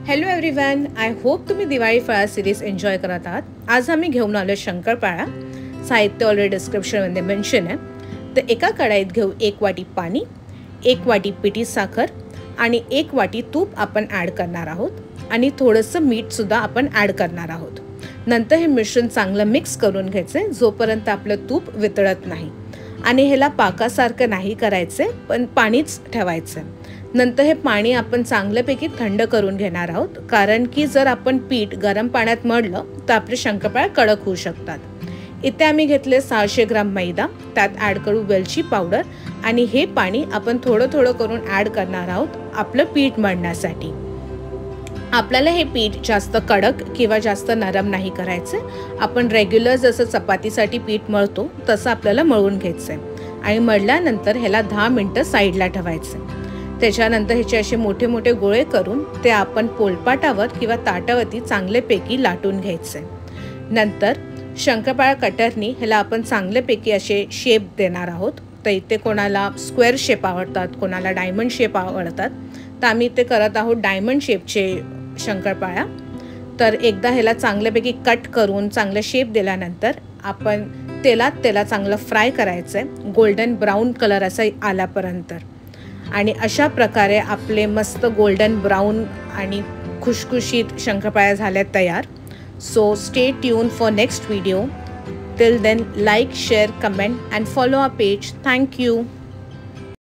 Hello everyone, I hope तुम्ही दिवाळी फराळ series enjoy करत आहात। आज आम्ही घेऊन आलो शंकरपाळा। साहित्य ऑलरेडी डिस्क्रिप्शनमध्ये मेन्शन आहे। तर एका कढईत घेऊ 1 वाटी पाणी, 1 वाटी पिठी साखर आणि 1 वाटी तूप आपण ॲड करणार आहोत आणि थोडंसं मीठसुद्धा आपण ॲड करणार आहोत। नंतर हे मिश्रण चांगलं मिक्स करून घ्यायचे जोपर्यंत आपलं तूप वितळत नाही आणि ह्याला पाकासारखं नाही करायचे, पण पाणीच ठेवायचं। नंतर हे पाणी आपण चांगल्यापैकी थंड करून घेणार आहोत, कारण की जर आपण पीठ गरम पाण्यात मळलं तर आपले शंकरपाळ्या कडक होऊ शकतात। इथे आम्ही घेतले 600 ग्राम मैदा, त्यात ॲड करू वेलची पावडर आणि हे पाणी आपण थोडं थोडं करून ॲड करणार आहोत आपलं पीठ मळण्यासाठी। आपल्याला हे पीठ जास्त कडक किंवा जास्त नरम नाही करायचं। आपण रेग्युलर जसं चपातीसाठी पीठ मळतो तसं आपल्याला मळून घ्यायचं आहे आणि मळल्यानंतर ह्याला 10 मिनिटं साईडला ठेवायचं। त्याच्यानंतर ह्याचे असे मोठे मोठे गोळे करून ते आपण पोलपाटावर किंवा ताटावरती चांगल्यापैकी लाटून घ्यायचे। नंतर शंकरपाळा कटरनी ह्याला आपण चांगल्यापैकी असे शेप देणार आहोत। तर इथे कोणाला स्क्वेअर शेप आवडतात, कोणाला डायमंड शेप आवडतात, तर आम्ही इथे करत आहोत डायमंड शेपचे शंकरपाळ्या। तर एकदा ह्याला चांगल्यापैकी कट करून चांगला शेप दिल्यानंतर आपण त्याला चांगलं फ्राय करायचं आहे, गोल्डन ब्राऊन कलर असा आल्यापर्यंत। आणि अशा प्रकारे आपले मस्त गोल्डन ब्राऊन आणि खुशखुशीत शंकरपाळ्या झाल्या तयार। So stay tune for next video. Till then, like, share, comment and follow our page. Thank you.